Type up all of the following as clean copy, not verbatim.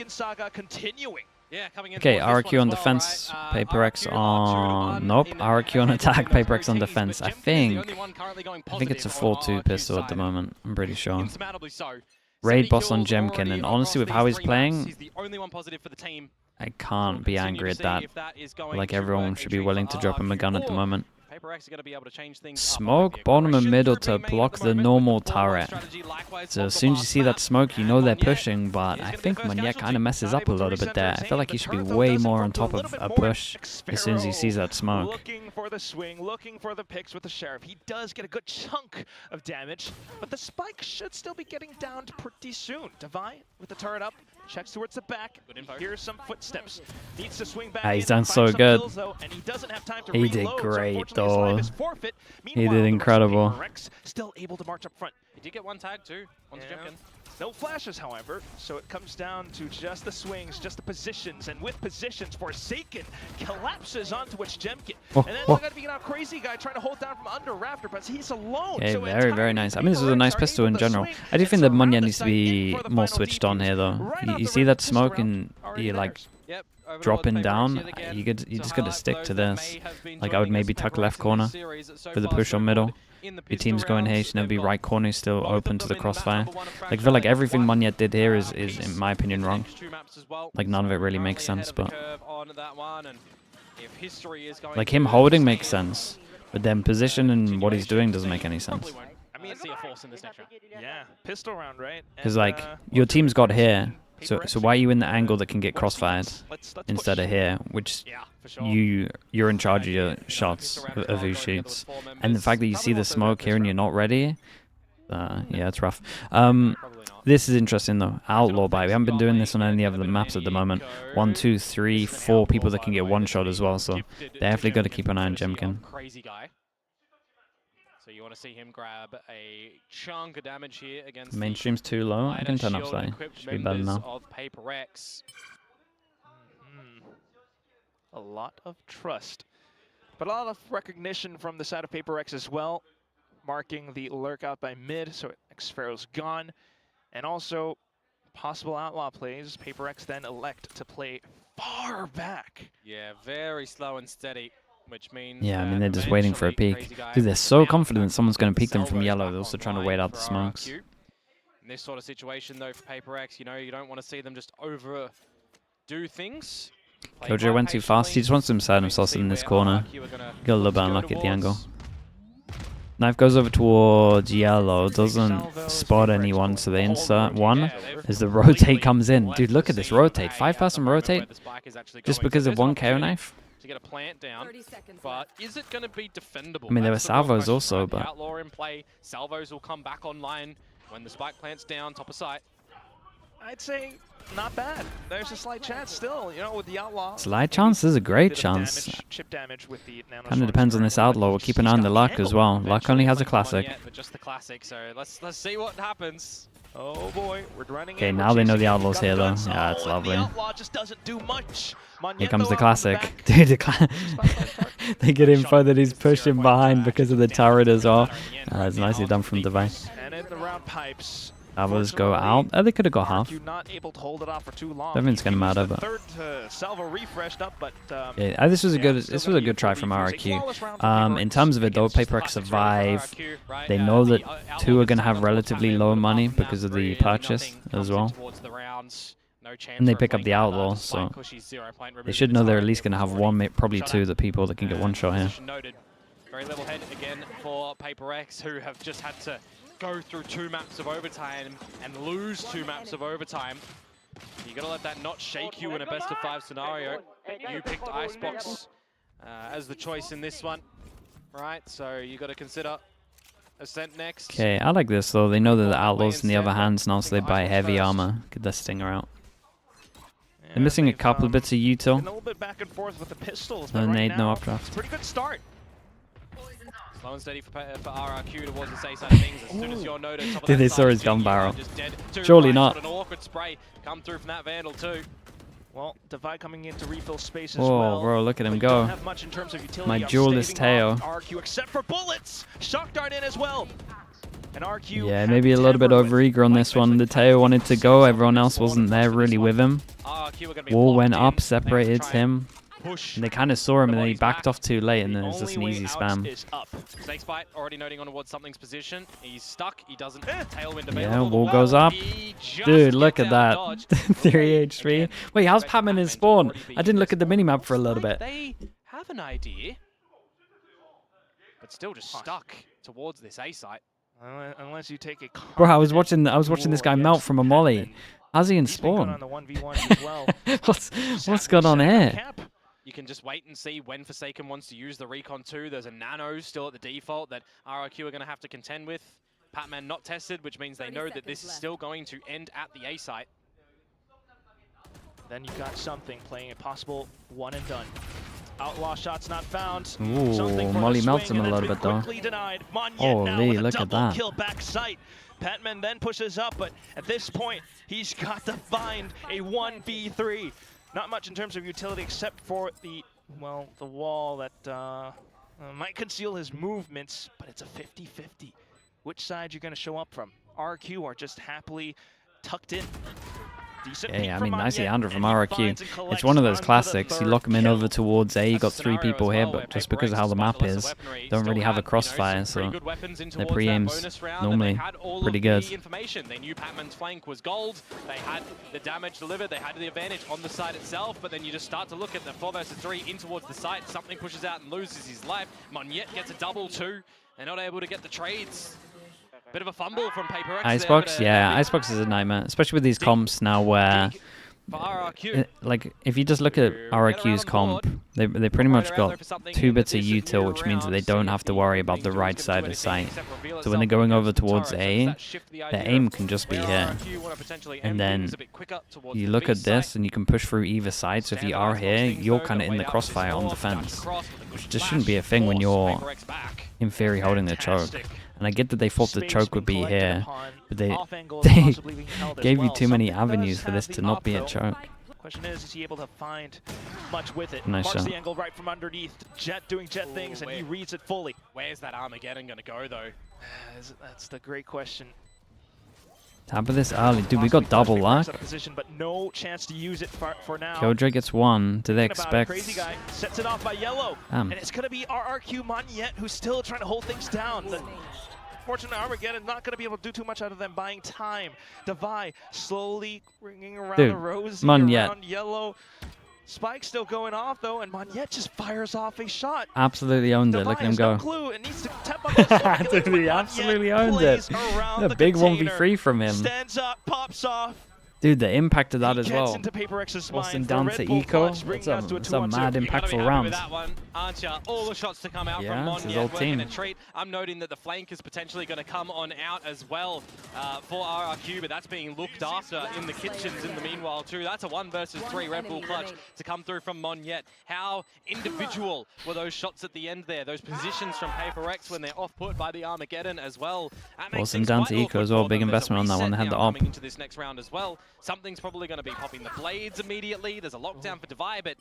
Saga continuing. Yeah, coming in Okay, RRQ on defense, PRX on... Nope, RRQ on attack, PRX on defense. I think it's a 4-2 pistol at the moment, I'm pretty sure. Raid boss on Jemkin, and honestly with how he's playing, I can't be angry at that. Like everyone should be willing to drop him a gun at the moment. Smoke bottom and middle to block the normal turret. So as soon as you see that smoke, you know they're pushing, but I think Maniac kind of messes up a little bit there. I feel like he should be way more on top of a push as soon as he sees that smoke. Looking for the swing, looking for the picks with the Sheriff. He does get a good chunk of damage, but the spike should still be getting down pretty soon. Devi with the turret up, checks towards the back. Here's some footsteps. Needs to swing back. He's done so good. He did reload, great so though. He did incredible. Still able to march up front. He did get one tag too. One's Jemkin. No flashes, however, so it comes down to just the swings, just the positions, and with positions, Forsaken collapses onto which Jemkin. And then look at the crazy guy trying to hold down from under Rafter, but he's alone. Okay, so very nice. I mean, this was a nice pistol in general. I do think that Munya needs to be more switched on here, though. You see that smoke and you like dropping down, you just gotta stick to this. Like I would maybe tuck left corner for the push on middle. Your team's going here, you should never be right corner still open to the crossfire. Like I feel like everything Munya did here is in my opinion wrong. Like none of it really makes sense, but like him holding makes sense, but then position and what he's doing doesn't make any sense. Yeah, pistol round, right? Because like your team's got here. So why are you in the angle that can get crossfired instead of here, which you're in charge of your shots of who shoots, and the fact that you see the smoke here and you're not ready, yeah, it's rough. This is interesting though. Outlaw buy. We haven't been doing this on any of the maps at the moment. 1, 2, 3, 4 people that can get one shot as well. So they definitely got to keep an eye on Jemkin. So you want to see him grab a chunk of damage here against mainstream's too low. I can turn up slightly. Should be better now. Of PRX. A lot of trust, but a lot of recognition from the side of PRX as well, marking the lurk out by mid. So Xfero's gone, and also possible outlaw plays. PRX then elect to play far back. Yeah, very slow and steady. Which means yeah, I mean, they're just waiting for a peek. Dude, they're so confident someone's going to peek them from yellow. They're also trying to wait out the smokes. In this sort of situation, though, for PRX, you know, you don't want to see them just overdo things. Kojo went too fast. He just wants to inside himself in this corner. Got a little bit unlucky at the angle. Knife goes over towards yellow, doesn't spot anyone, so they insert one as the rotate comes in. Dude, look at this rotate. 5-person rotate just because of one KO knife? To get a plant down, but is it going to be defendable? I mean, there were salvos also, but outlaw in play, salvos will come back online when the spike plant's down, top of sight. I'd say not bad. There's a slight chance still, you know, with the outlaw. Slight chance is a great chance. Chip damage with the kind of depends on this outlaw. We'll keep an eye on the luck as well. Luck only has a classic. But just the classic, so let's see what happens. Oh boy, we're running. Okay, now they know the outlaw's here though. Yeah, that's lovely. Here comes the classic. Dude, they get info that he's pushing behind because of the turret as well. It's nicely done from Devi. And in the round pipes. Salvos go out. Oh, they could have got half. Not able to hold it off for too long. Don't think it's gonna matter, but yeah, this was a good try from RRQ. In terms of it though, PRX survive. They know that 2 are gonna have relatively low money because of the purchase as well. And they pick up the outlaw, so they should know they're at least gonna have 1, probably 2, the people that can get one shot here. Very level head again for PRX, who have just had to go through 2 maps of overtime and lose 2 maps of overtime. You gotta let that not shake you in a best of 5 scenario. You picked Icebox as the choice in this one, right? So you gotta consider Ascent next. Okay, I like this though. They know that the outlaws in the other hands now, so they buy heavy armor. Get the stinger out. They're missing a couple of bits of util. No nade, no updraft. Pretty good start. Slow and steady for RRQ towards the safe side of things. As soon as you're noted, Dude, they saw his gun barrel. Surely not. An awkward spray come through from that Vandal too. Well, Devi coming in to refill space as well. Whoa, bro, look at him go. My duelist tail. RRQ except for bullets. Shock dart in as well. And RQ yeah, maybe a little bit over-eager on this one. The Teo wanted to go. Everyone else wasn't there really with him. Wall went up, separated him. And they kind of saw him and then he backed off too late and then it's just an easy spam. Snakebite already noting on towards something's position. He's stuck. He doesn't tailwind available. Yeah, wall goes up. Dude, look at that. 3 HP. Wait, how's Patman in spawn? I didn't look at the minimap for a little bit. They have an idea, but still just stuck towards this A site. Unless you take a bro, I was watching this guy melt from a molly. How's he in spawn? What's going on here? You can just wait and see when Forsaken wants to use the Recon 2. There's a Nano still at the default that RRQ are going to have to contend with. Patman not tested, which means they know that this is still going to end at the A site. Then you got something playing a possible one and done. Outlaw shots not found. Ooh, Molly melts him a little bit though. Holy, look at that. Kill back sight. Patman then pushes up, but at this point, he's got to find a 1v3. Not much in terms of utility except for the wall that might conceal his movements, but it's a 50-50. Which side you're going to show up from? RQ are just happily tucked in. Yeah, I mean, nicely handled from RRQ. It's one of those classics. You lock him in over towards A, you got 3 people here, but just because of how the map is, don't really have a crossfire, so their pre-aim's normally pretty good. They knew Patman's flank was gold, they had the damage delivered, they had the advantage on the side itself, but then you just start to look at the 4 versus 3 in towards the site, something pushes out and loses his life. Monyet gets a double 2, they're not able to get the trades. Bit of a fumble from PRX. Icebox, yeah, Icebox is a nightmare, especially with these comps now where, like, if you just look at RRQ's comp, they pretty much got 2 bits of util, which means that they don't have to worry about the right side of sight. So when they're going over towards A, their aim can just be here. And then you look at this and you can push through either side, so if you are here, you're kind of in the crossfire on defense, which just shouldn't be a thing when you're, in theory, holding the choke. And I get that they thought the choke would be here, but they gave you too many avenues for this to not be a choke. Question is he able to find much with it? Nice shot. The angle right from underneath. Jet doing Jet things, and he reads it fully. Where's that Armageddon going to go, though? That's the great question. Top of this early. Dude, we got double luck. But no chance to use it for now. Killjoy gets 1. Do they expect... Crazy guy sets it off by Yellow. And it's going to be RRQ Monyet who's still trying to hold things down. Fortunately, Armageddon not going to be able to do too much out of them, buying time. Devi slowly ringing around the Rosie, around Yellow. Spike still going off, though, and Monyet just fires off a shot. Absolutely owned it. Look at him go. It needs to tap up Dude, he absolutely owned it. A big 1v3 from him. Stands up, pops off. Dude, the impact of that as well. Boston down to Eco. It's a mad impactful round. All the shots to come out from Monyet working a treat. I'm noting that the flank is potentially going to come on out as well for RRQ, but that's being looked after in the kitchens in the meanwhile too. That's a 1 versus 3 Red Bull clutch to come through from Monyet. How individual were those shots at the end there? Those positions from PRX when they're off put by the Armageddon as well. Boston down to Eco as well. Big investment on that one. They had the op. Into this next round as well. Something's probably going to be popping the blades immediately. There's a lockdown for Devi, but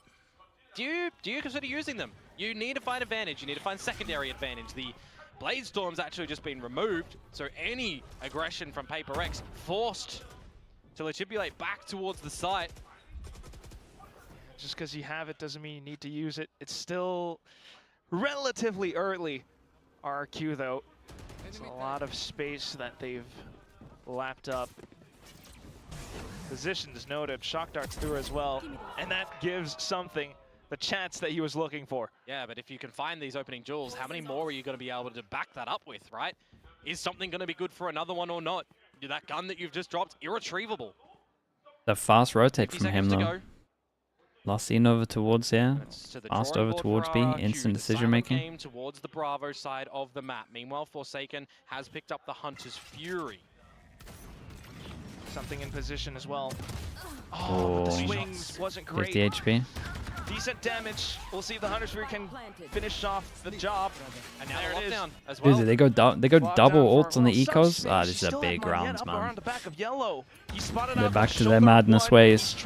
do you consider using them? You need to find advantage. You need to find secondary advantage. The Blade Storm's actually just been removed, so any aggression from PRX forced to legitimate back towards the site. Just because you have it doesn't mean you need to use it. It's still relatively early. RRQ, though, it's a lot of space that they've lapped up. Positions noted, shock darts through as well, and that gives something the chance that he was looking for. Yeah, but if you can find these opening jewels, how many more are you going to be able to back that up with, right? Is something going to be good for another one or not? That gun that you've just dropped, irretrievable. The fast rotate from him, though. Last seen over towards here, fast over towards B, instant decision making. Came towards the Bravo side of the map. Meanwhile, Forsaken has picked up the Hunter's Fury. Something in position as well. Oh, the swings wasn't great. 50 HP. Decent damage. We'll see if the Hunter's Fury can finish off the job. And now there it is. As well. Dude, they go double ults on the ecos. Ah, this is a big round, man. They're back to their madness ways.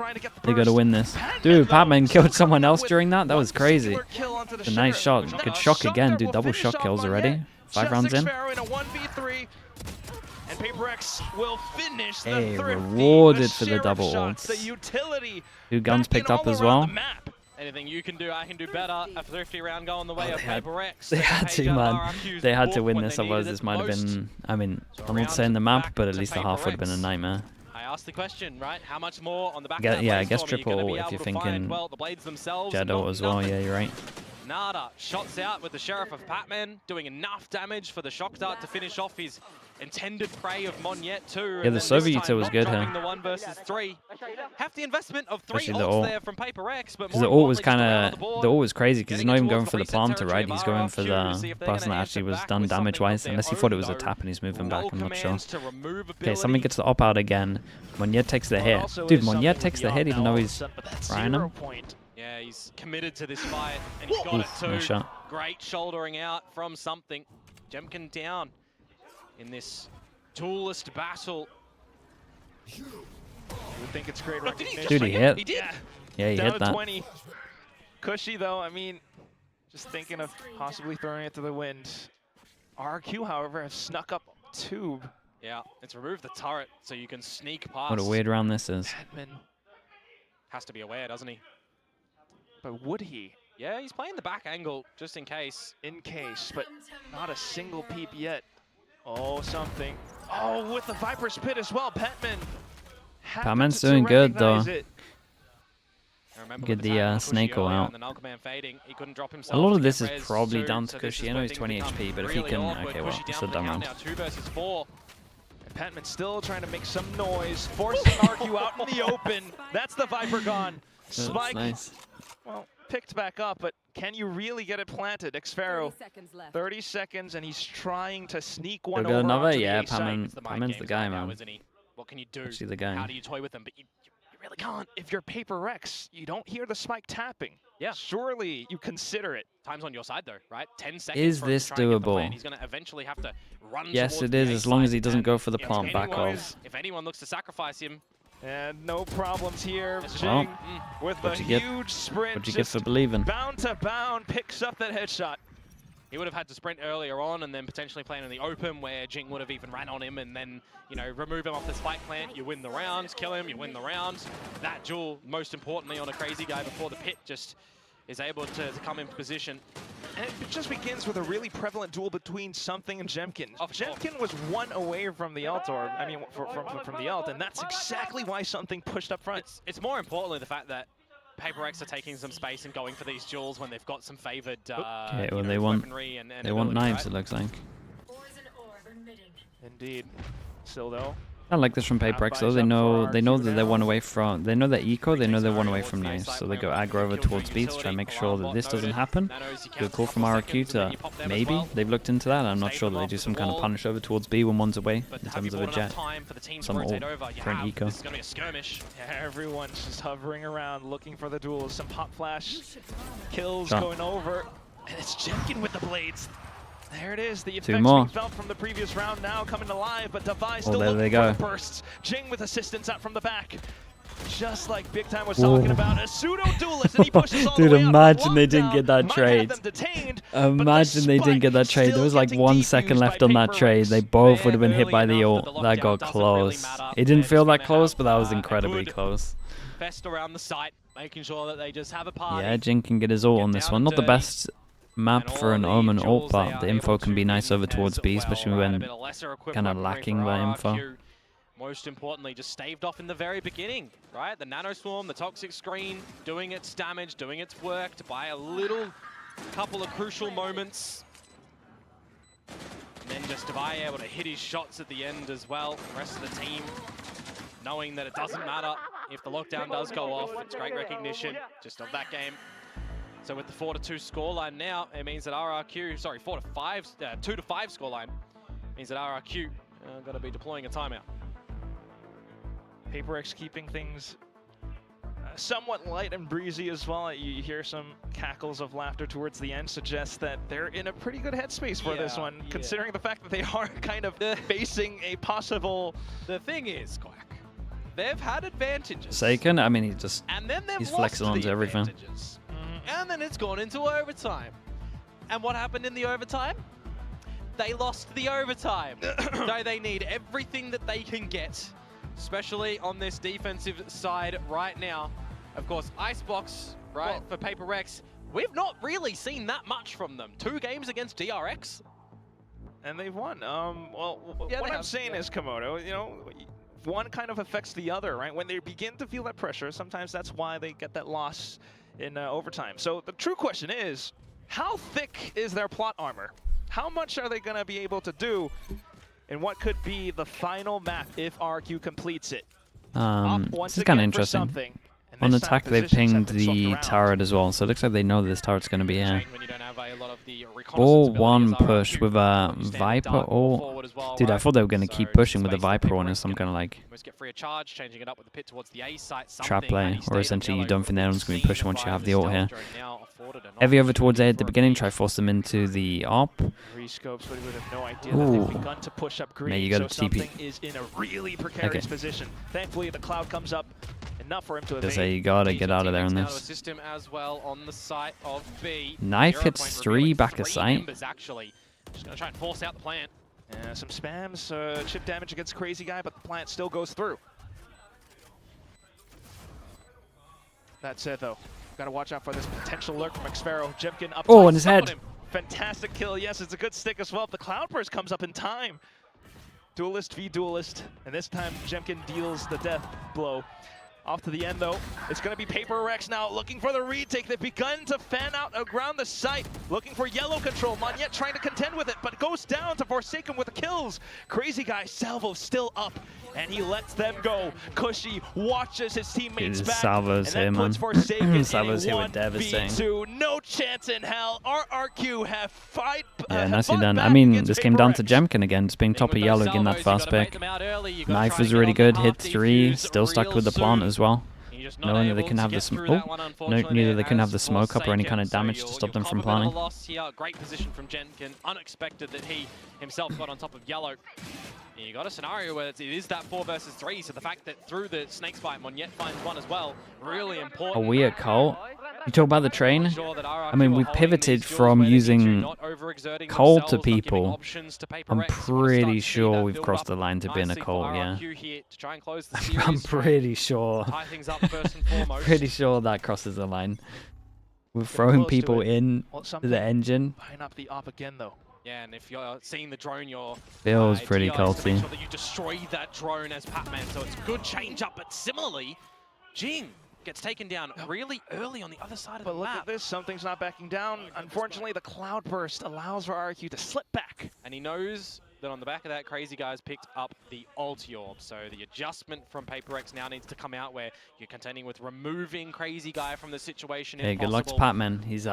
They got to win this. Dude, Patman killed someone else during that. That was crazy. A nice shot. Good shock again, dude. Double shot kills already. 5 rounds in. And PRX will finish the Hey, thrifty, rewarded for the sheriff double shots, ults. the utility. 2 guns backing picked up all as around well. the map. Anything you can do, I can do better. A thrifty round going the way of they had- PRX. They had to, man. RRQ's They had to wolf win when this, they otherwise needed this it might have most. been, I mean, So I'm around not saying the map, back but at to least the half would have been a PRX. nightmare. I asked the question, right? How much more on the back Yeah, of that yeah, I guess Brainstorm are you gonna triple be if able you're to thinking find? Well, the blades themselves, Shadow not as well, nothing. yeah, you're right. Nada shots out with the Sheriff of Patman, doing enough damage for the Shock Dart to finish off his intended prey of Monyet too. Yeah, the Sovieta was good here. here. The 1 versus 3. Hefty investment of 3 Especially the ults ult. there from PRX, but Because the more ult was importantly, kind just around of, the ult was crazy because he's Getting not even towards going the for the reset planter, territory right? of He's going for RRQ to see the if they're person gonna that actually answer was back done with something of damage-wise. their Unless he thought it own, was a though. tap and he's moving back, Low I'm not sure. commands to remove Okay, someone ability. gets the op out again. Monyet takes the Well, it hit. also Dude, is something Monyet with takes the the hit op even now though all of a he's sudden, but that's frying 0 him. point. Yeah, he's committed to this fight, and he's got Oof, it too. nice shot. Great shouldering out from something. Jemkin down in this duelist battle. You would think it's great Look, did he recognition. Dude, he hit. He did. Yeah, he Down hit to that. 20. Cushy though, I mean, just thinking of possibly throwing it to the wind. RRQ, however, have snuck up tube. Yeah, it's removed the turret so you can sneak past. What a weird round this is. Batman, Has to be aware, doesn't he? but would he? Yeah, he's playing the back angle just in case. In case, but not a single peep yet. Oh, something. Oh, with the Viper's Pit as well, Petman. Petman's doing good, though. I remember Get with the, tag on snake Cushy earlier out. and the Nalcoman fading, he couldn't drop A himself lot to of this get is res probably soon, down so to this Cushy. is I know where he's things 20 become HP, but if he really can... awkward. Okay, well, Cushy it's down a for the dumb count round. now, 2 versus 4. Petman still trying to make some noise, forcing RQ out in the open. That's the Viper gone. That's Spike, nice. well, picked back up, but can you really get it planted? Xfero, 30 seconds, and he's trying to sneak one They'll over get another? onto Yeah, the A site. Petman. It's the mind Petman's games the guy, right now, man. isn't he? What can you do? Actually the guy. How do you toy with them? But you really can't. If you're PRX, you don't hear the Spike tapping. Yeah. Surely you consider it. Time's on your side though, right? 10 seconds. Is for him to this try and get the doable? plan. He's going to eventually have to run Yes, towards it the is, A as long as site, he doesn't and go for the if plant back anyone- off. If anyone looks to sacrifice him, And no problems here. Yes, Jing well, with what'd a you get? huge sprint. What'd you get for just believing? bound to bound, picks up that headshot. he would have had to sprint earlier on and then potentially playing in the open where Jing would have even ran on him and then, you know, remove him off the spike plant. You win the round, kill him, you win the round. That duel, most importantly on a crazy guy before the pit, just is able to come in position. And it just begins with a really prevalent duel between Something and Jemkin. Of course. Jemkin was 1 away from the ult, or I mean, from the ult, and that's exactly why Something pushed up front. It's more importantly the fact that PRX are taking some space and going for these duels when they've got some favored Okay, well, you know, they want weaponry and they want ability, knives. right? It looks like. Indeed. Still though, I like this from PRX though. They know that they're one away from. They know that eco. They know they're one away from knives, so they go aggro over towards B to try and make sure that this doesn't happen. Good call from RRQ to maybe they've looked into that. I'm not sure that they do some kind of punish over towards B when one's away in terms of a jet. Some ult for an eco. This is going to be a skirmish. yeah, everyone's just hovering around looking for the duels. Some pop flash kills Shot. going over, and it's Jemkin with the blades. There it is, the effects more. we felt from the previous round now coming to life, but Devi still there looking they for go. the bursts. Jing with assistance out from the back. Just like Big Time was Whoa. talking about, a pseudo-duelist, and he pushes all Dude, the way out. imagine they didn't Lockdown get that might trade. have them detained, but the Imagine they didn't get that spike trade. There was still like getting 1 second defused left by on that PRX. trade. They both would have been hit Early by the enough that ult. the That got lockdown doesn't really close. matter. It didn't They're feel just that gonna close, have, but that was a incredibly good close. Fest around the site, making sure that they just have a party. Yeah, Jin can get his ult on this down one. and Not the dirty. best map And for an all Omen the ult, duels they but are the info able can to be nice win over towards as B, well, especially right? A when bit of lesser equipped kinda weaponry lacking for that info. RRQ. Most importantly, just staved off in the very beginning, right? The Nano Swarm, the Toxic Screen, doing its damage, doing its work to buy a little couple of crucial moments. And then just Devi able to hit his shots at the end as well. The rest of the team knowing that it doesn't matter if the lockdown does go off. It's great recognition just of that game. So with the 4-2 scoreline now, it means that RRQ, sorry, 2-5 scoreline, means that RRQ going to be deploying a timeout. PRX keeping things somewhat light and breezy as well. You hear some cackles of laughter towards the end, suggests that they're in a pretty good headspace for this one, considering the fact that they are kind of facing a possible... The thing is, Quack, they've had advantages. Seiken, I mean, and then they've he's lost flexing onto the everything. advantages. And then it's gone into overtime. And what happened in the overtime? they lost the overtime. So they need everything that they can get, especially on this defensive side right now. Of course, Icebox, right, for PRX. We've not really seen that much from them. 2 games against DRX. And they've won. Well, yeah, what I'm saying is, Komodo, you know, one kind of affects the other, right? When they begin to feel that pressure, sometimes that's why they get that loss in overtime. So the true question is, how thick is their plot armor? How much are they going to be able to do in what could be the final map if RRQ completes it? This is kind of interesting. On attack, they've pinged the turret as well, so it looks like they know this turret's going to be here. Or one push with a Viper, or... Dude, I thought they were going to keep pushing with a Viper on or some kind of like trap play, or essentially you don't think anyone's going to be pushing once you have the ult here. Heavy over towards A at the beginning, try to force them into the ARP. Ooh. Man, you got a TP. Is in a really precarious position. Thankfully, the cloud comes up. Enough for him to evade. You gotta get out of there on this. Knife hits 3 back of sight. Just gonna try and force out the plant. Some spams, chip damage against Crazy Guy, but the plant still goes through. That's it though. Gotta watch out for this potential lurk from Xfero. Jemkin up. Oh, on his head. Fantastic kill. Yes, it's a good stick as well. The Cloud Burst comes up in time. Duelist v Duelist, and this time Jemkin deals the death blow. Off to the end, though. It's going to be PRX now, looking for the retake. They've begun to fan out around the site, looking for yellow control. Monyet trying to contend with it, but goes down to Forsaken with the kills. Crazy Guy, Salvo still up, and he lets them go. Cushy watches his teammates back, Salvo's and then here, puts Forsaken Salvo's in here with devastating. No chance in hell. RRQ have fight. Yeah, nicely done. I mean, this came down to Jemkin again, just being top of yellow, getting that fast pick. Knife was really good, hit 3, still stuck with the plant as well. Knowing that they can have the neither they can have the smoke up or any kind of damage to stop them from planting. Great position from Jemkin. Unexpected that he himself got on top of yellow. You got a scenario where it is that 4 versus 3, so the fact that through the snake spike, Monyet finds one as well, really important. Are we at Cole? You talk about the train? I mean, we pivoted from using Cole to people. I'm pretty sure we've crossed the line to being a Cole, yeah. I'm pretty sure. Pretty sure that crosses the line. We're throwing people in to the engine. Yeah, and if you're seeing the drone, you're feels pretty culty. Make sure that you destroy that drone as Patman, so it's good change up. But similarly, Jing gets taken down really early on the other side of the map. But look at this, something's not backing down. Unfortunately, the Cloud Burst allows for RRQ to slip back. And he knows that on the back of that, Crazy Guy's picked up the ulti orb. So the adjustment from PRX now needs to come out where you're contending with removing Crazy Guy from the situation. Hey, good luck to Patman. He's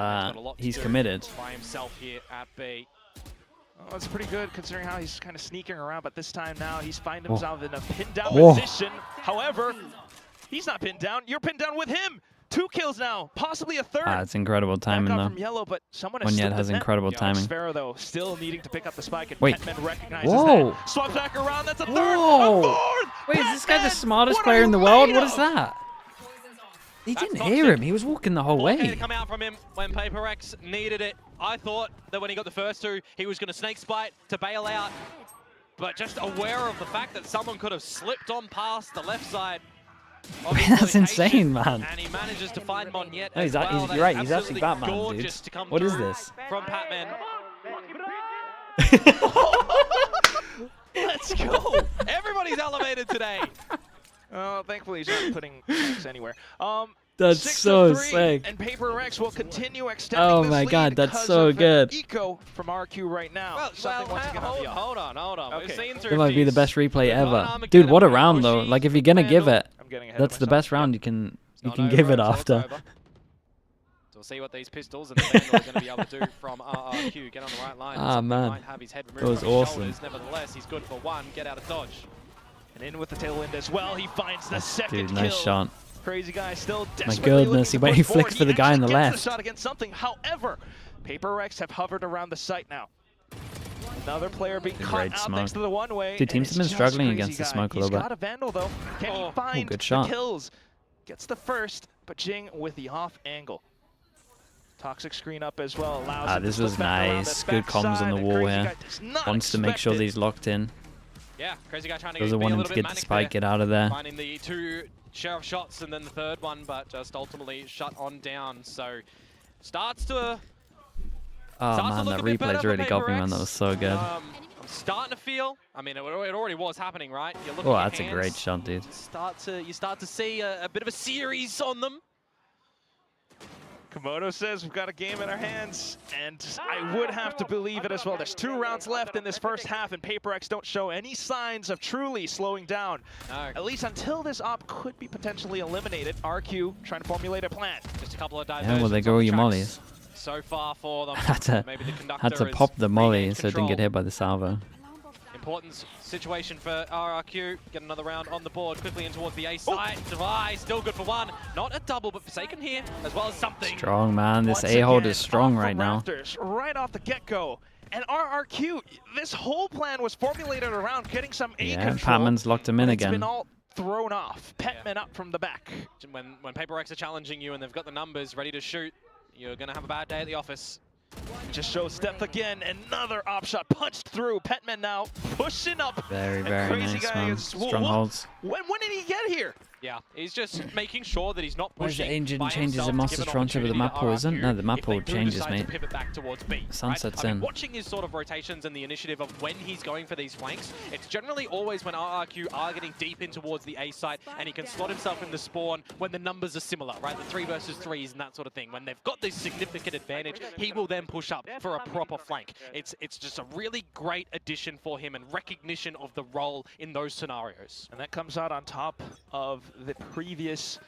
committed. By himself here at B. Oh, it's pretty good considering how he's kind of sneaking around, but this time now he's finding himself in a pinned down position. However, he's not pinned down. You're pinned down with him. 2 kills now, possibly a 3rd. It's incredible timing though. From yellow, but someone has incredible timing. Xfero though, still needing to pick up the spike, and wait. Petman recognizes that. Swaps back around. That's a 3rd. A 4th. Wait, is this guy the smartest player in the world? What is that? He didn't hear him. He was walking the whole way. To come out from him when PRX needed it. I thought that when he got the first 2, he was going to snake spite to bail out. But just aware of the fact that someone could have slipped on past the left side. That's insane, man. And he manages to find Monyet. No, you're right. He's actually Batman, dude. What is this? From Patman. Let's go. Everybody's elevated today. Oh, thankfully he's not putting X anywhere. That's so sick. And PRX will continue extending this my god, that's so good. Eco from RQ right now. Hold on. Okay. That might be the best replay ever. Dude, what a round though. Like if you're gonna give it, that's the best round you can give it after. So we'll see what these pistols and the Vandal are going to be able to do from RRQ. Get on the right line. Ah, man. Might have his head That was awesome. Nevertheless, he's good for 1. Get out of dodge. And in with the tailwind as well. He finds the second kill. Nice shot. Crazy Guy still desperately. My goodness, he flicked for the guy on the left. Shot against something. However, PRX have hovered around the site now. Another player being caught out next to the one-way. Dude, teams have been struggling against the smoke a little bit. He's got a Vandal though. Can he find good shot. the kills? Gets the first, but Jing with the off angle. Toxic screen up as well allows him This to was slip back around nice. the Good comms on backside, the and wall Crazy here. Guy does not Wants to make sure expect that it. he's locked in. Yeah, Crazy Guy trying to Doesn't be want a him little to bit get the manic spike, there. get out of there. Finding the 2 sheriff shots and then the 3rd one, but just ultimately shut on down. So starts to Oh man, that replay's really got me, man. That was so good. I'm starting to feel, I mean, it already was happening, right? You're looking Oh, at that's a hands, great shot, dude. you start to see a bit of a series on them. Komodo says we've got a game in our hands, and I would have to believe it as well. There's 2 rounds left in this first half, and PRX don't show any signs of truly slowing down. No. At least until this op could be potentially eliminated. RQ trying to formulate a plan. Just a couple of Yeah, well, they diversions go on the your tracks mollies. so far for them. Maybe the Had conductor to has pop the molly regained so it didn't get control. hit by the salvo. Important situation for RRQ. Get another round on the board, quickly in towards the A side. Device, still good for 1. Not a double, but Forsaken here, as well as something. Strong, man. This Once A-hold again, is strong off right the now. Raptors, right off the get-go. And RRQ, this whole plan was formulated around getting some A Yeah, control. Patman's locked him in but again. It's been all thrown off. Petman up from the back. When PRX are challenging you and they've got the numbers ready to shoot, you're going to have a bad day at the office. Just shows depth again. Another op shot punched through. Petman now pushing up. Very, And very Crazy nice, Guy man. is- whoa, Strongholds. When did he get here? Yeah, he's just making sure that he's not Where's the pushing engine by changes himself in to Monster give an Toronto, but the opportunity map to pool isn't? No, the map RRQ pool if they do changes, decide mate. to pivot back towards B, Sunset's right? I mean, in. watching his sort of rotations and the initiative of when he's going for these flanks, it's generally always when RRQ are getting deep in towards the A site and he can slot himself in the spawn when the numbers are similar, right? The 3 versus 3s and that sort of thing. When they've got this significant advantage, he will then push up for a proper flank. It's just a really great addition for him and recognition of the role in those scenarios. And that comes out on top of the previous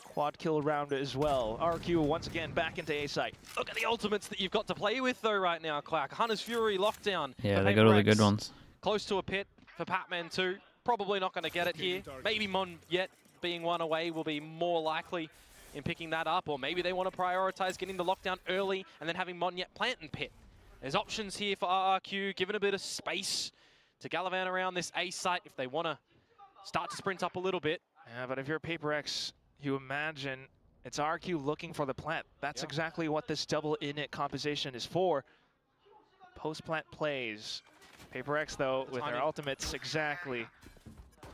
quad kill round as well. RQ once again back into A site. Look at the ultimates that you've got to play with though right now, Clark. Hunter's Fury, Lockdown. Yeah, for they got all the PRX. good ones. Close to a pit for Patman too. Probably not going to get it here. Maybe Mon Yet being one away will be more likely in picking that up, or maybe they want to prioritize getting the lockdown early and then having Mon Yet plant and pit. There's options here for RRQ, given a bit of space to gallivant around this A site if they want to start to sprint up a little bit. Yeah, but if you're PRX, you imagine it's RQ looking for the plant. That's exactly what this double init composition is for. Post-plant plays. PRX, though, with their ultimates, exactly.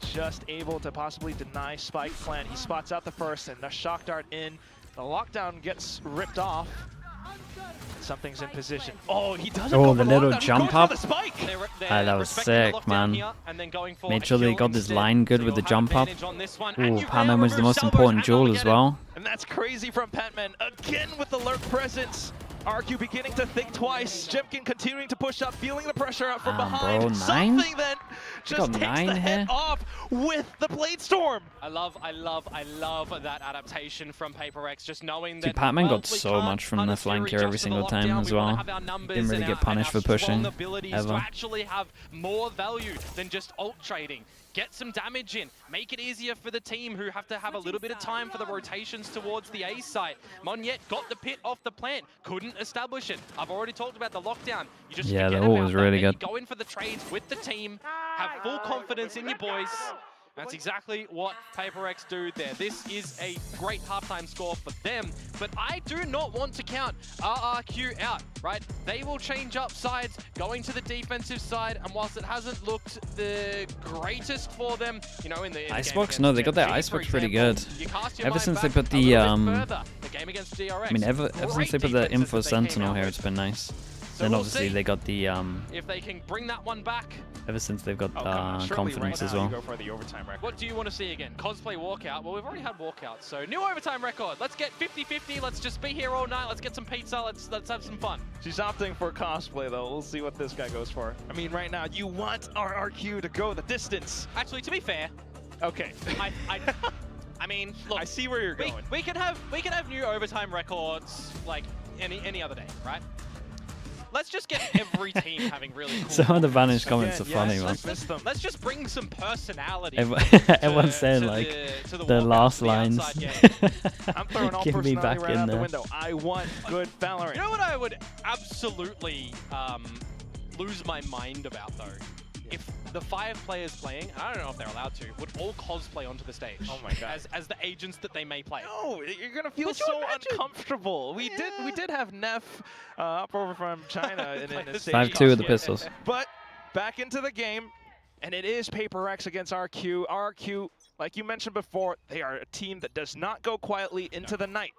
Just able to possibly deny Spike plant. He spots out the first, and the shock dart in. The lockdown gets ripped off. Something's in position. Oh, he doesn't go Oh, the for little lockdown. He jump goes up. for the spike. That was sick, man. Made sure they got this line good with the jump up. Ooh, Patman was the most important jewel as well. And that's crazy from Patman. Again with the lurk presence. RQ beginning to think twice. Jemkin continuing to push up, feeling the pressure out from behind. Bro, 9? Something then just got takes 9 the here? head off with the Blade Storm. I love that adaptation from PRX, just knowing Dude, that Patman got we so can't much from the Hunter flank Fury here just every for the single time lockdown. as We wanna well. have our numbers Didn't really and get our punished for strong pushing, abilities ever. to actually have more value than just ult trading. Get some damage in, make it easier for the team who have to have a little bit of time for the rotations towards the A site. Mon Yet got the pit off the plant, couldn't establish it. I've already talked about the lockdown. You just Yeah, forget the ult about was that really and good. you go in for the trades with the team, have full confidence in your boys. That's exactly what PRX do there. This is a great halftime score for them, but I do not want to count RRQ out, right? They will change up sides, going to the defensive side, and whilst it hasn't looked the greatest for them, you know, in the Icebox? No, they got their Icebox pretty good. Ever since they put the, game against DRX, I mean, ever since they put the great Info defenses that they came Sentinel out here, with. it's been nice. So Then we'll obviously see they got the, if they can bring that one back. ever since they've got Surely confidence right as now well. you go for the overtime record. What do you want to see again? Cosplay walkout? Well, we've already had walkouts, so new overtime record. Let's get 50-50. Let's just be here all night. Let's get some pizza. Let's have some fun. She's opting for cosplay, though. We'll see what this guy goes for. I mean, right now, you want RRQ to go the distance. Actually, to be fair, Okay. I mean, look. I see where you're going. We can have new overtime records like any other day, right? Let's just get every team having really cool. Some of the walkouts. vanished comments are funny, man. Let's just bring some personality. Everyone's saying like to the walkouts, last the lines. outside game. I'm throwing all Give me personality back right in out the there. window. I want good Valorant. You know what I would absolutely lose my mind about though? if the 5 players playing, I don't know if they're allowed to, would all cosplay onto the stage. Oh my god. As the agents that they may play. No, you're gonna feel Would you so imagine? uncomfortable. We did have Neff up over from China in the stage 5-2 with the costume. pistols. But back into the game, and it is PRX against RRQ. RRQ, like you mentioned before, they are a team that does not go quietly into the night.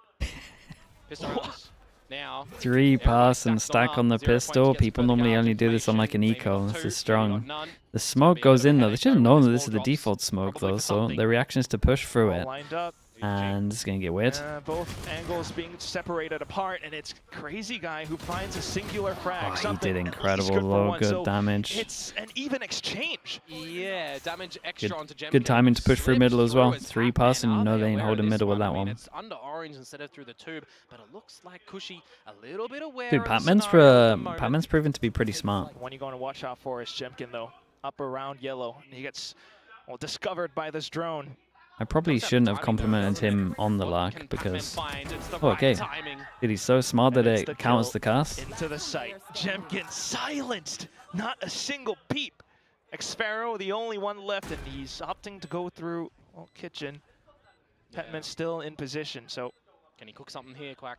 Pistol rounds. Now, 3 yeah, pass and stacks stack on the 0 points pistol. gets People further normally guard only do this on like an information. eco. Maybe This got is 2, strong. maybe got none. The smoke be a goes bit of in a though. They headache should have though known with that these this is the wall drops. default smoke Probably though, for so something. the reaction is to push through All it. lined up. And it's going to get weird. Both angles being separated apart, and it's Crazy Guy who finds a singular frag. Oh, he something did at least incredible good for low, one. good So damage. it's an even exchange. Yeah, damage extra Good- onto Jemkin. good timing to push through Slips middle as well. through as 3 Pac-Man pass and are no, they they ain't aware of holding this middle with that I mean, one. it's under orange instead of through the tube, but it looks like Cushy a little bit aware Dude, of the Patman's scenario at the moment. Patman's proven to be pretty smart. The one you're going to watch out for is Jemkin, though, up around yellow. And he gets discovered by this drone. I probably Does have shouldn't have timing though, complimented doesn't it? him on the What lark can because Pac-Man find? It's the Oh, okay. right timing. dude, he's so smart that And it's the it counts kill the cast. into the site. Jemkin silenced, not a single peep. Xfaro, the only one left, and he's opting to go through kitchen. Yeah. Petman's still in position, so Can he cook something here, Quack?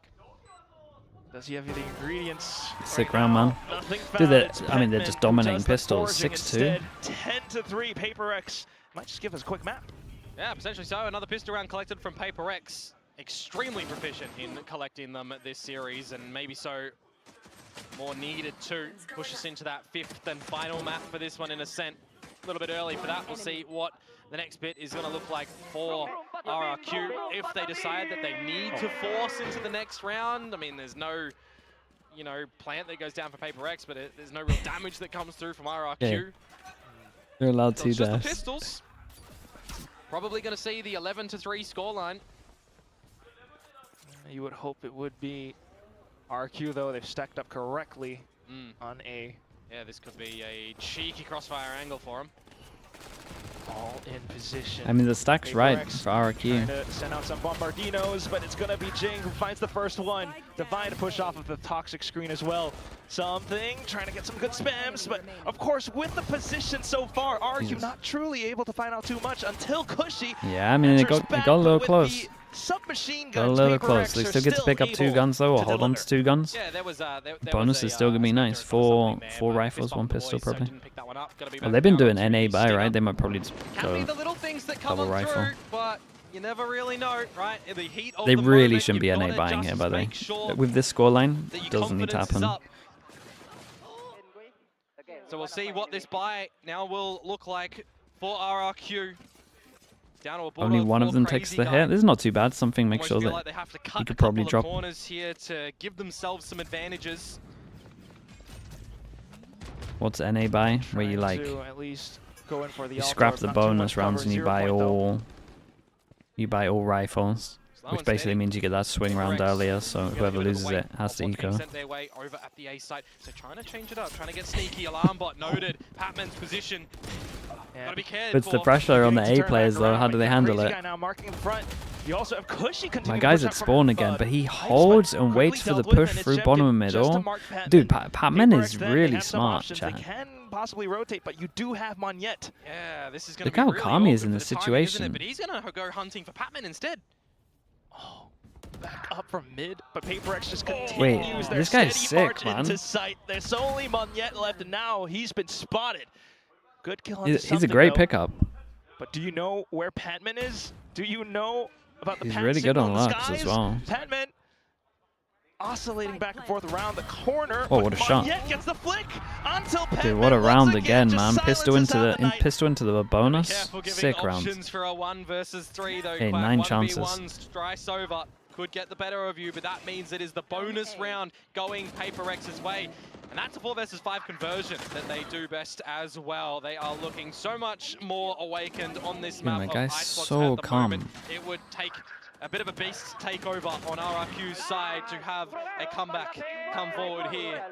does he have the ingredients? Sick right round, now? man. Nothing Dude, found. It's I mean, they're Petman just who dominating does the pistols. forging 6-2. instead. 10-3, PRX. Might just give us a quick map. Yeah, potentially so. Another pistol round collected from PRX. Extremely proficient in collecting them this series, and maybe so more needed to push us into that 5th and final map for this one in Ascent. A little bit early for that. We'll see what the next bit is going to look like for RRQ if they decide that they need to force into the next round. I mean, there's no, you know, plant that goes down for PRX, but there's no real damage that comes through from RRQ. Yeah. They're allowed So to it's just the dash. pistols. Probably going to see the 11-3 scoreline. You would hope it would be RQ, though. They've stacked up correctly on A. Yeah, this could be a cheeky crossfire angle for him. All in position. I mean, the stack's right PRX for RRQ. trying to send out some bombardinos, but it's going to be Jing who finds the first one. Divine to push off of the toxic screen as well. Something, trying to get some good spams, but of course, with the position so far, RRQ not truly able to find out too much until Cushy. Yeah, I mean, it got a little close. Submachine Got a guns, little PRX close. They are still get to pick up 2 guns though, or to hold on to 2 guns. Yeah, there was there Bonus was is still gonna be speed nice. through or 4 something there, 4 but rifles, fist 1 bump the pistol boys, so probably. didn't pick that one up. Gotta be Well, back they've been now doing to NA buy, Stinger. right? They might probably just Can be go. the little things that come double on rifle. through, but you never really know, right? In the heat of They the really moment, shouldn't be you've NA gotta buying here, just by the way. make sure With this scoreline, that your doesn't need to confidence is happen. up. So we'll see what this buy now will look like for RRQ. Down to a Only one of them takes the hit. This is not too bad. Something make sure that like they have to cut could a probably couple of drop. corners here to give themselves some advantages. what's NA buy, where you Trying like to at least go in for the you alpha, scrap the not too much bonus rounds cover, and you 0 buy point though. all rifles, Slow which and basically steady. means you get that swing round PRX earlier. So getting a whoever bit of a loses weight it has of to what's eco. being sent their way over at the A site. So trying to change it up, trying to get sneaky. Alarm bot noted. Patman's position. Gotta be cared Puts the for. pressure on the Beginning to A turn players back though. around, How but do they you got handle Crazy it? Guy now marking in front. You also have Cushy My continuing guy's to at push out spawn from again, but he Icebox holds and quickly waits for the dealt with, push and it's through Jemkin bottom just middle. to mark Patman. Dude, Patman PRX is then, they really have some smart, options. They chat. can possibly rotate, but you do have Monyet. Yeah, this is going to Look be how really calm he is awkward in for this the timing, isn't situation. it? But he's going to go hunting for Patman instead. Oh, back up from mid, but PRX just continues Wait, their this guy's steady sick, march man. into sight. There's only Monyet left, and now he's been spotted. Good kill on He's a great pickup. But do you know where Patman is? Do you know about the He's Pat really good signal on in the locks as skies? well. Patman oscillating back and forth around the corner. Oh, but what a shot. Monyet gets the flick until Patman Dude, what a once round again, just man. Pistol silences into out the night. pistol into the bonus. Careful giving Sick round. options for a 1 versus 3 though. Hey, Quack. 9 1v1 chances. Strice over. Could get the better of you, but that means it is the bonus round going PRX's way. And that's a 4 versus 5 conversion that they do best as well. They are looking so much more awakened on this map. my of guy's Icebox so at the calm. moment. It would take a bit of a beast takeover on RRQ's side to have a comeback come forward here.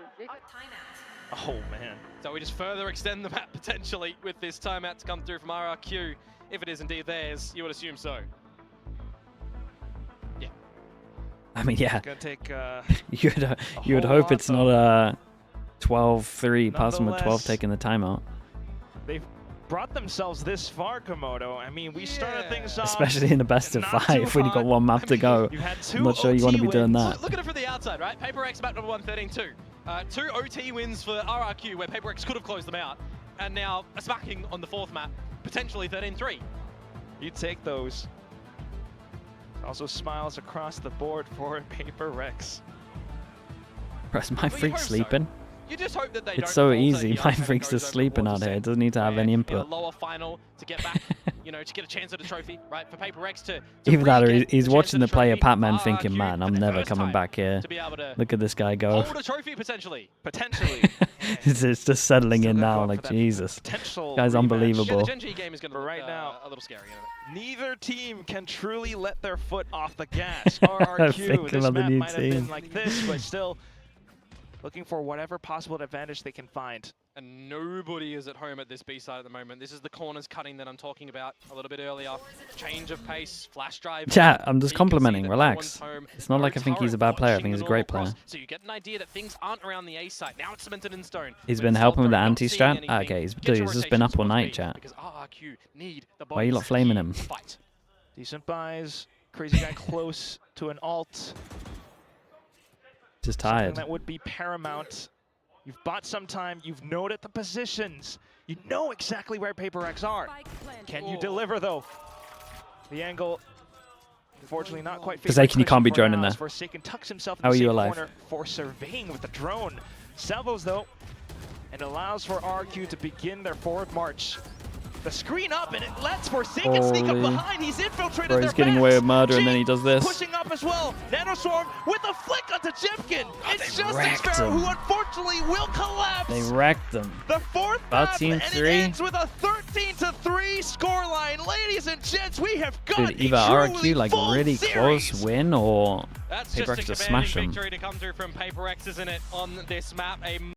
Oh, man. So we just further extend the map potentially with this timeout to come through from RRQ. If it is indeed theirs, you would assume so. Yeah. I mean, yeah. Gonna take You would whole hope lot, it's not a 12-3 passing with 12 Nonetheless, taking the timeout. they've brought themselves this far, Komodo. I mean, we started things off, especially in the best of not 5 too when you got hot. one map to go. You had I'm not sure you want to be doing that. Look at it from the outside, right? PRX map number 1, 13-2. 2 OT wins for RRQ, where PRX could have closed them out, and now a smacking on the 4th map, potentially 13-3. You take those. Also smiles across the board for PRX. Is my freak sleeping? You just hope that they It's don't so falter easy. here My and freak's goes just over sleeping towards out the here. It set, doesn't need to have where any in input. a lower final to get back, you know, to get a chance at a trophy, right? For PRX to Either that or re-get he's a watching chance the at a player trophy, Pac-Man thinking, RRQ man, for I'm the never first coming time back here. to be able to Look at this guy go. hold a trophy potentially. Potentially. It's just settling Still in gotta go now, up like, for that Jesus. potential Guy's rematch. unbelievable. Yeah, the Gen G game is going to look right now, a little scary. Isn't it? Neither team can truly let their foot off the gas. RRQ, this about the map new might have been team. like this, but still looking for whatever possible advantage they can find. And nobody is at home at this B side at the moment. This is the corners cutting that I'm talking about a little bit earlier. Change of pace, flash drive. Chat, I'm just You can see complimenting, that relax. no one's home. It's not No like I think he's a turret bad player. I think watching he's a the great normal player. cross. So you get an idea that things aren't around the A side. Now it's cemented in stone. He's But been it's helping with the not seeing anti-strat? anything. Okay, Get dude, your he's just been up all rotations night, towards chat. B, because RRQ need the Why are you lot bodies flaming to him? fight. Decent buys. Crazy guy close to an alt. Just Something tired. that would be paramount. You've bought some time. You've noted the positions. You know exactly where PRX are. Can you deliver, though? The angle, unfortunately, not quite. Forsaken, you can't be droning there. Forsaken tucks himself in How the are you safe alive? corner for surveying with the drone. Salvos, though, and allows for RRQ to begin their forward march. The screen up, and it lets Forsaken sneak up Holy. behind. He's infiltrated Bro, their he's getting away backs. with murder, and then he does this. Pushing up as well. Nanoswarm with a flick onto Jimkin. It's just wrecked Sparrow him. who unfortunately will collapse. They wrecked him. The 4th About map, team and 3. it ends with a 13-3 scoreline. Ladies and gents, we have got Dude, either a RRQ truly like full really series. close win, or That's PRX just a just commanding smash him. victory to come through from PRX, isn't it, on this map.